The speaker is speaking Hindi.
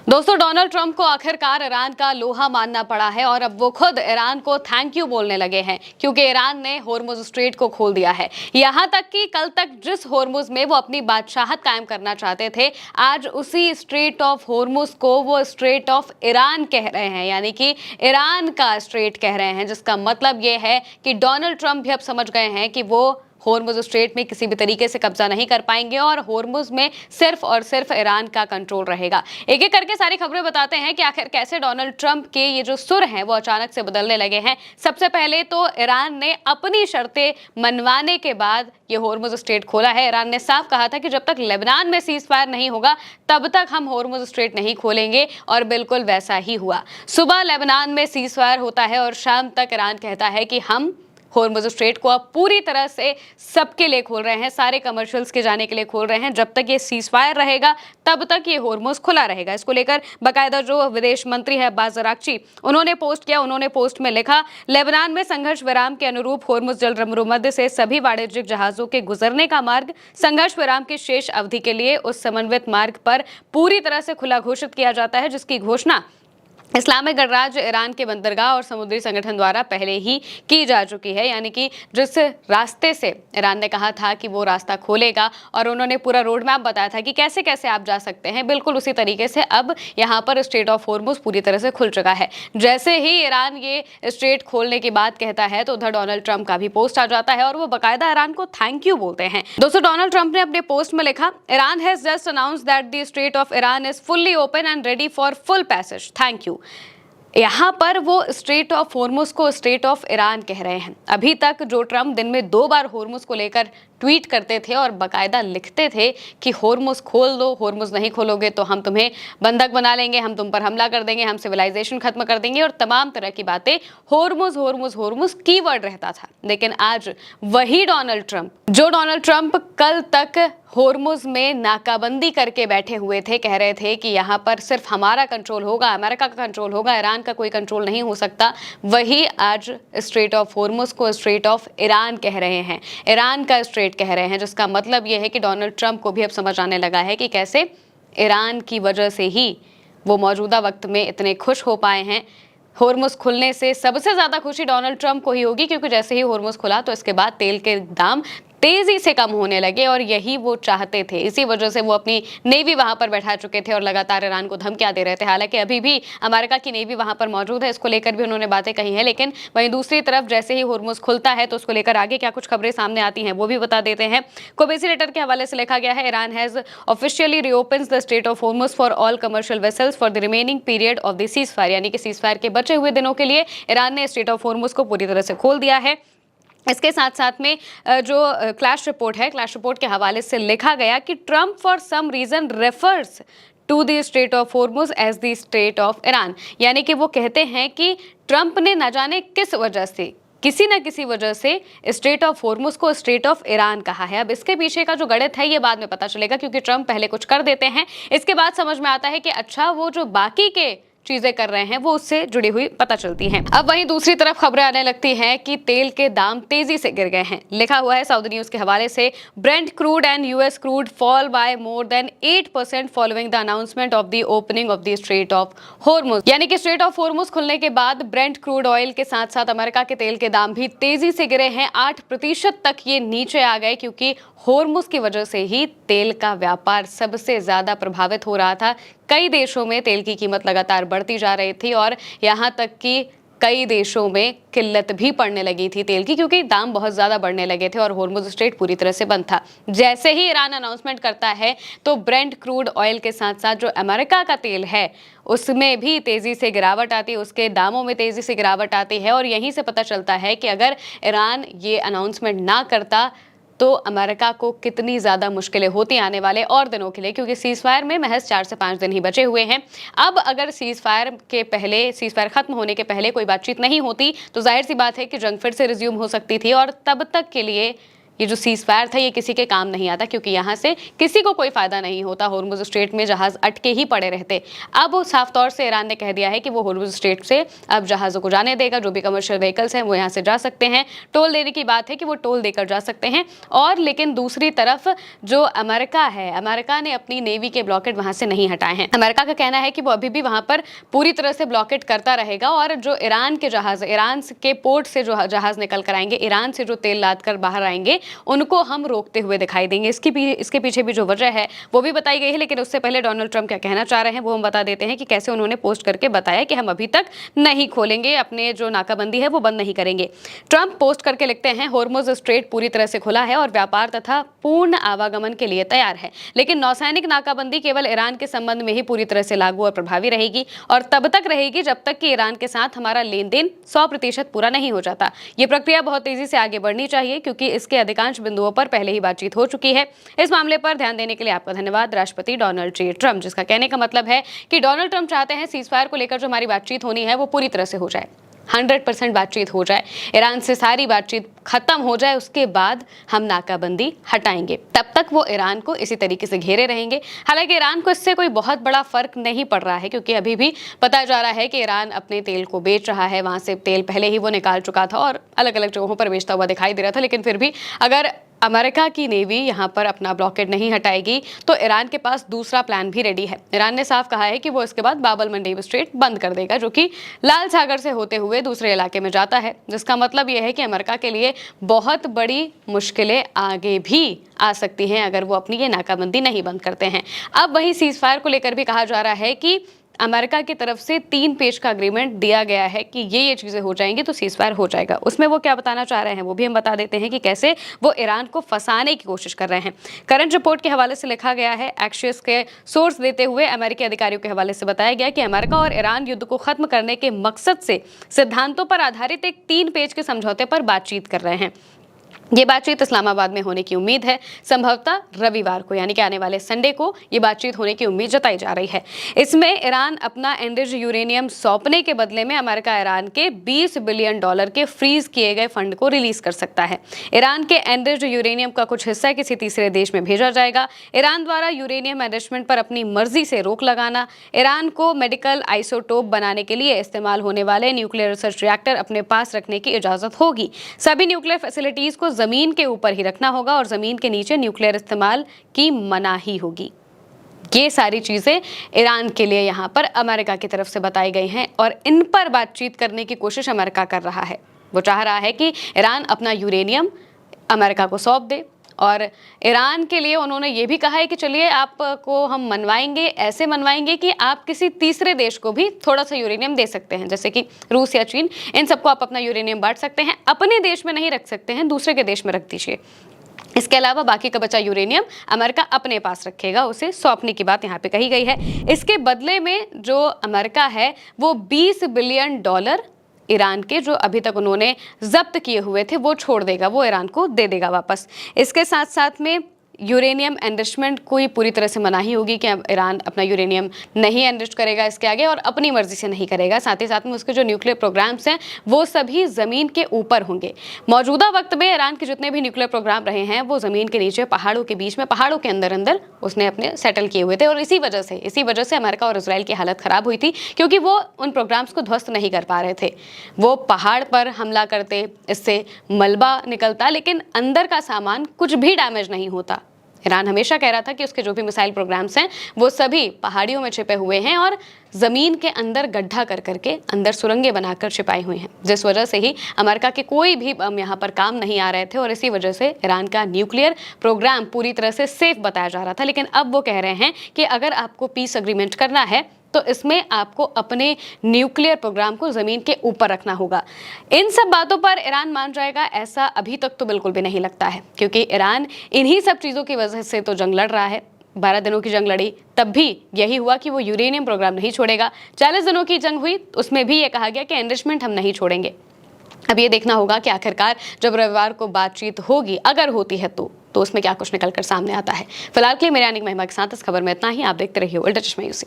दोस्तों, डोनाल्ड ट्रंप को आखिरकार ईरान का लोहा मानना पड़ा है और अब वो खुद ईरान को थैंक यू बोलने लगे हैं क्योंकि ईरान ने होर्मुज स्ट्रेट को खोल दिया है। यहां तक कि कल तक जिस होर्मुज में वो अपनी बादशाहत कायम करना चाहते थे, आज उसी स्ट्रेट ऑफ होर्मुज को वो स्ट्रेट ऑफ ईरान कह रहे हैं, यानी कि ईरान का स्ट्रेट कह रहे हैं, जिसका मतलब ये है कि डोनाल्ड ट्रंप भी अब समझ गए हैं कि वो होर्मुज स्ट्रेट में किसी भी तरीके से कब्जा नहीं कर पाएंगे और होर्मुज में सिर्फ और सिर्फ ईरान का कंट्रोल रहेगा। एक एक करके सारी खबरें बताते हैं कि आखिर कैसे डोनाल्ड ट्रंप के ये जो सुर हैं वो अचानक से बदलने लगे हैं। सबसे पहले तो ईरान ने अपनी शर्तें मनवाने के बाद ये होर्मुज स्ट्रेट खोला है। ईरान ने साफ कहा था कि जब तक लेबनान में सीज फायर नहीं होगा तब तक हम होर्मुज स्ट्रेट नहीं खोलेंगे, और बिल्कुल वैसा ही हुआ। सुबह लेबनान में सीज फायर होता है और शाम तक ईरान कहता है कि हम होर्मुज स्ट्रेट को अब पूरी तरह से सबके लिए खोल रहे हैं, सारे कमर्शियल्स के जाने के लिए खोल रहे हैं। जब तक ये सीज फायर रहेगा तब तक ये होर्मुज खुला रहेगा। इसको लेकर बाकायदा जो विदेश मंत्री है अब्बास अरागची, उन्होंने पोस्ट किया। उन्होंने पोस्ट में लिखा, लेबनान में संघर्ष विराम के अनुरूप होर्मुज जल मध्य से सभी वाणिज्यिक जहाजों के गुजरने का मार्ग संघर्ष विराम की शेष अवधि के लिए उस समन्वित मार्ग पर पूरी तरह से खुला घोषित किया जाता है, जिसकी घोषणा इस्लामिक गणराज्य ईरान के बंदरगाह और समुद्री संगठन द्वारा पहले ही की जा चुकी है। यानी कि जिस रास्ते से ईरान ने कहा था कि वो रास्ता खोलेगा और उन्होंने पूरा रोड मैप बताया था कि कैसे कैसे आप जा सकते हैं, बिल्कुल उसी तरीके से अब यहाँ पर स्ट्रेट ऑफ होर्मुज पूरी तरह से खुल चुका है। जैसे ही ईरान ये स्ट्रेट खोलने की बात कहता है तो उधर डोनाल्ड ट्रंप का भी पोस्ट आ जाता है और वो बाकायदा ईरान को थैंक यू बोलते हैं। दोस्तों, डोनाल्ड ट्रंप ने अपने पोस्ट में लिखा, Iran has just announced that the strait of Iran is fully open and ready for full passage, thank you. यहाँ पर वो स्ट्रेट ऑफ होर्मुज को स्ट्रेट ऑफ ईरान कह रहे हैं। अभी तक जो ट्रंप दिन में 2 बार होर्मुज को लेकर ट्वीट करते थे और बाकायदा लिखते थे कि होर्मुज खोल दो, होर्मुज नहीं खोलोगे तो हम तुम्हें बंधक बना लेंगे, हम तुम पर हमला कर देंगे, हम सिविलाइजेशन खत्म कर देंगे, और तमाम तरह की बातें, होर्मुज होर्मुज होर्मुज कीवर्ड रहता था। लेकिन आज वही डोनाल्ड ट्रंप कल तक होर्मुज में नाकाबंदी करके बैठे हुए थे, कह रहे थे कि यहाँ पर सिर्फ हमारा कंट्रोल होगा, अमेरिका का कंट्रोल होगा, ईरान का कोई कंट्रोल नहीं हो सकता, वही आज स्ट्रेट ऑफ होर्मुज को स्ट्रेट ऑफ ईरान कह रहे हैं, ईरान का स्ट्रेट कह रहे हैं। जिसका मतलब यह है कि डोनाल्ड ट्रंप को भी अब समझ आने लगा है कि कैसे ईरान की वजह से ही वो मौजूदा वक्त में इतने खुश हो पाए हैं। होर्मुज खुलने से सबसे ज्यादा खुशी डोनाल्ड ट्रंप को ही होगी, क्योंकि जैसे ही होर्मुज खुला तो इसके बाद तेल के दाम तेजी से कम होने लगे और यही वो चाहते थे। इसी वजह से वो अपनी नेवी वहां पर बैठा चुके थे और लगातार ईरान को धमकियां दे रहे थे। हालांकि अभी भी अमेरिका की नेवी वहां पर मौजूद है, इसको लेकर भी उन्होंने बातें कही हैं। लेकिन वहीं दूसरी तरफ जैसे ही होर्मुज खुलता है तो उसको लेकर आगे क्या कुछ खबरें सामने आती हैं वो भी बता देते हैं। कोबेसी लेटर के हवाले से लिखा गया है, Iran has officially reopens the strait of Hormuz for all commercial vessels for the remaining period of the ceasefire, यानी कि सीज फायर के बचे हुए दिनों के लिए ईरान ने स्ट्रेट ऑफ होर्मुज को पूरी तरह से खोल दिया है। इसके साथ साथ में जो क्लैश रिपोर्ट है, क्लैश रिपोर्ट के हवाले से लिखा गया कि Trump for some reason refers to the strait of Hormuz as the strait of Iran, यानी कि वो कहते हैं कि ट्रंप ने न जाने किस वजह से, किसी न किसी वजह से स्ट्रेट ऑफ होर्मुज को स्ट्रेट ऑफ ईरान कहा है। अब इसके पीछे का जो गणित है ये बाद में पता चलेगा, क्योंकि ट्रंप पहले कुछ कर देते हैं, इसके बाद समझ में आता है कि अच्छा वो जो बाकी के चीजें कर रहे हैं वो उससे जुड़ी हुई पता चलती हैं। अब वहीं दूसरी तरफ खबरें आने लगती हैं कि तेल के दाम तेजी से गिर गए हैं। लिखा हुआ है साउदी न्यूज के हवाले से, Brent crude and US crude fall bye more than 8% following the announcement of the opening of the strait of Hormuz, यानी कि स्ट्रेट ऑफ होर्मुज खुलने के बाद ब्रेंट क्रूड ऑयल के साथ साथ अमेरिका के तेल के दाम भी तेजी से गिरे हैं। 8% तक ये नीचे आ गए, क्योंकि होर्मुज की वजह से ही तेल का व्यापार सबसे ज्यादा प्रभावित हो रहा था। कई देशों में तेल की कीमत लगातार बढ़ती जा रही थी और यहाँ तक कि कई देशों में किल्लत भी पड़ने लगी थी तेल की, क्योंकि दाम बहुत ज़्यादा बढ़ने लगे थे और होर्मुज स्ट्रेट पूरी तरह से बंद था। जैसे ही ईरान अनाउंसमेंट करता है तो ब्रेंट क्रूड ऑयल के साथ साथ जो अमेरिका का तेल है उसमें भी तेज़ी से गिरावट आती है, उसके दामों में तेज़ी से गिरावट आती है। और यहीं से पता चलता है कि अगर ईरान ये अनाउंसमेंट ना करता तो अमेरिका को कितनी ज़्यादा मुश्किलें होती आने वाले और दिनों के लिए, क्योंकि सीज फायर में महज 4 से 5 दिन ही बचे हुए हैं। अब अगर सीज फायर खत्म होने के पहले कोई बातचीत नहीं होती तो जाहिर सी बात है कि जंग फिर से रिज्यूम हो सकती थी और तब तक के लिए ये जो सीज फायर था ये किसी के काम नहीं आता, क्योंकि यहाँ से किसी को कोई फायदा नहीं होता, होर्मुज स्ट्रेट में जहाज अटके ही पड़े रहते। अब वो साफ तौर से ईरान ने कह दिया है कि वो होर्मुज स्ट्रेट से अब जहाज़ों को जाने देगा, जो भी कमर्शियल व्हीकल्स हैं वो यहाँ से जा सकते हैं। टोल देने की बात है कि वो टोल देकर जा सकते हैं। और लेकिन दूसरी तरफ जो अमेरिका है, अमेरिका ने अपनी नेवी के ब्लॉकेट वहाँ से नहीं हटाए हैं। अमेरिका का कहना है कि वो अभी भी वहाँ पर पूरी तरह से ब्लॉकेट करता रहेगा, और जो ईरान के जहाज, ईरान के पोर्ट से जो जहाज निकल कर आएंगे, ईरान से जो तेल लाद कर बाहर आएंगे, उनको हम रोकते हुए दिखाई देंगे। इसके पीछे भी जो वजह है वो भी बताई गई है। लेकिन उससे पहले डोनाल्ड ट्रंप क्या कहना चाह रहे हैं वो हम बता देते हैं कि कैसे उन्होंने पोस्ट करके बताया कि हम अभी तक नहीं खोलेंगे, अपने जो नाकाबंदी है वो बंद नहीं करेंगे। ट्रंप पोस्ट करके लिखते हैं, होर्मुज स्ट्रेट पूरी तरह से खुला है और व्यापार तथा पूर्ण आवागमन के लिए तैयार है, लेकिन नौसैनिक नाकाबंदी केवल ईरान के संबंध में ही पूरी तरह से लागू और प्रभावी रहेगी, और तब तक रहेगी जब तक कि ईरान के साथ हमारा लेन देन 100% पूरा नहीं हो जाता। ये प्रक्रिया बहुत तेजी से आगे बढ़नी चाहिए, क्योंकि इसके अधिकांश बिंदुओं पर पहले ही बातचीत हो चुकी है। इस मामले पर ध्यान देने के लिए आपका धन्यवाद, राष्ट्रपति डोनाल्ड जे ट्रंप। जिसका कहने का मतलब है कि डोनाल्ड ट्रंप चाहते हैं सीज फायर को लेकर जो हमारी बातचीत होनी है वो पूरी तरह से हो जाए, 100% बातचीत हो जाए, ईरान से सारी बातचीत खत्म हो जाए, उसके बाद हम नाकाबंदी हटाएंगे। तब तक वो ईरान को इसी तरीके से घेरे रहेंगे। हालांकि ईरान को इससे कोई बहुत बड़ा फर्क नहीं पड़ रहा है, क्योंकि अभी भी पता जा रहा है कि ईरान अपने तेल को बेच रहा है, वहां से तेल पहले ही वो निकाल चुका था और अलग अलग जगहों पर बेचता हुआ दिखाई दे रहा था। लेकिन फिर भी अगर अमेरिका की नेवी यहाँ पर अपना ब्लॉकेड नहीं हटाएगी तो ईरान के पास दूसरा प्लान भी रेडी है। ईरान ने साफ कहा है कि वो इसके बाद बाब अल मंडेब स्ट्रेट बंद कर देगा, जो कि लाल सागर से होते हुए दूसरे इलाके में जाता है, जिसका मतलब यह है कि अमेरिका के लिए बहुत बड़ी मुश्किलें आगे भी आ सकती हैं अगर वो अपनी ये नाकाबंदी नहीं बंद करते हैं। अब वही सीज फायर को लेकर भी कहा जा रहा है कि अमेरिका की तरफ से 3 पेज का अग्रीमेंट दिया गया है कि ये चीज़ें हो जाएंगी तो सीज फायर हो जाएगा। उसमें वो क्या बताना चाह रहे हैं वो भी हम बता देते हैं कि कैसे वो ईरान को फंसाने की कोशिश कर रहे हैं। करंट रिपोर्ट के हवाले से लिखा गया है, एक्शियस के सोर्स देते हुए अमेरिकी अधिकारियों के हवाले से बताया गया कि अमेरिका और ईरान युद्ध को खत्म करने के मकसद से सिद्धांतों पर आधारित एक 3 पेज के समझौते पर बातचीत कर रहे हैं। ये बातचीत इस्लामाबाद में होने की उम्मीद है, संभवतः रविवार को यानी कि आने वाले संडे को ये बातचीत होने की उम्मीद जताई जा रही है। इसमें ईरान अपना एनरिच्ड यूरेनियम सौंपने के बदले में अमेरिका ईरान के $20 बिलियन के फ्रीज किए गए फंड को रिलीज कर सकता है। ईरान के एनरिच्ड यूरेनियम का कुछ हिस्सा किसी तीसरे देश में भेजा जाएगा। ईरान द्वारा यूरेनियम एनरिचमेंट पर अपनी मर्जी से रोक लगाना, ईरान को मेडिकल आइसोटोप बनाने के लिए इस्तेमाल होने वाले न्यूक्लियर रिसर्च रिएक्टर अपने पास रखने की इजाजत होगी। सभी न्यूक्लियर फैसिलिटीज को जमीन के ऊपर ही रखना होगा और जमीन के नीचे न्यूक्लियर इस्तेमाल की मनाही होगी। ये सारी चीजें ईरान के लिए यहाँ पर अमेरिका की तरफ से बताई गई हैं और इन पर बातचीत करने की कोशिश अमेरिका कर रहा है। वो चाह रहा है कि ईरान अपना यूरेनियम अमेरिका को सौंप दे, और ईरान के लिए उन्होंने ये भी कहा है कि चलिए आपको हम मनवाएंगे, ऐसे मनवाएंगे कि आप किसी तीसरे देश को भी थोड़ा सा यूरेनियम दे सकते हैं, जैसे कि रूस या चीन, इन सबको आप अपना यूरेनियम बांट सकते हैं, अपने देश में नहीं रख सकते हैं, दूसरे के देश में रख दीजिए। इसके अलावा बाकी का बचा यूरेनियम अमेरिका अपने पास रखेगा, उसे सौंपने की बात यहाँ पे कही गई है। इसके बदले में जो अमेरिका है वो $20 बिलियन ईरान के जो अभी तक उन्होंने जब्त किए हुए थे वो छोड़ देगा, वो ईरान को दे देगा वापस। इसके साथ साथ में यूरेनियम एनरिचमेंट कोई पूरी तरह से मनाही होगी कि ईरान अपना यूरेनियम नहीं एनरिच करेगा इसके आगे और अपनी मर्जी से नहीं करेगा। साथ ही साथ में उसके जो न्यूक्लियर प्रोग्राम्स हैं वो सभी ज़मीन के ऊपर होंगे। मौजूदा वक्त में ईरान के जितने भी न्यूक्लियर प्रोग्राम रहे हैं वो ज़मीन के नीचे, पहाड़ों के बीच में, पहाड़ों के अंदर अंदर उसने अपने सेटल किए हुए थे, और इसी वजह से अमेरिका और इसराइल की हालत ख़राब हुई थी, क्योंकि वो उन प्रोग्राम्स को ध्वस्त नहीं कर पा रहे थे। वो पहाड़ पर हमला करते, इससे मलबा निकलता, लेकिन अंदर का सामान कुछ भी डैमेज नहीं होता। ईरान हमेशा कह रहा था कि उसके जो भी मिसाइल प्रोग्राम्स हैं वो सभी पहाड़ियों में छिपे हुए हैं और ज़मीन के अंदर गड्ढा कर करके अंदर सुरंगें बनाकर छिपाई हुई हैं, जिस वजह से ही अमेरिका के कोई भी बम यहाँ पर काम नहीं आ रहे थे, और इसी वजह से ईरान का न्यूक्लियर प्रोग्राम पूरी तरह से सेफ बताया जा रहा था। लेकिन अब वो कह रहे हैं कि अगर आपको पीस अग्रीमेंट करना है तो इसमें आपको अपने न्यूक्लियर प्रोग्राम को ज़मीन के ऊपर रखना होगा। इन सब बातों पर ईरान मान जाएगा, ऐसा अभी तक तो बिल्कुल भी नहीं लगता है, क्योंकि ईरान इन्हीं सब चीज़ों की वजह से तो जंग लड़ रहा है। 12 दिनों की जंग लड़ी, तब भी यही हुआ कि वो यूरेनियम प्रोग्राम नहीं छोड़ेगा। 40 दिनों की जंग हुई, उसमें भी ये कहा गया कि एनरिचमेंट हम नहीं छोड़ेंगे। अब ये देखना होगा कि आखिरकार जब रविवार को बातचीत होगी, अगर होती है तो उसमें क्या कुछ निकल कर सामने आता है। फिलहाल के लिए मेरे यानी महिमा के साथ इस खबर में इतना ही। आप देखते रहिए उल्टा चश्मा यूसी।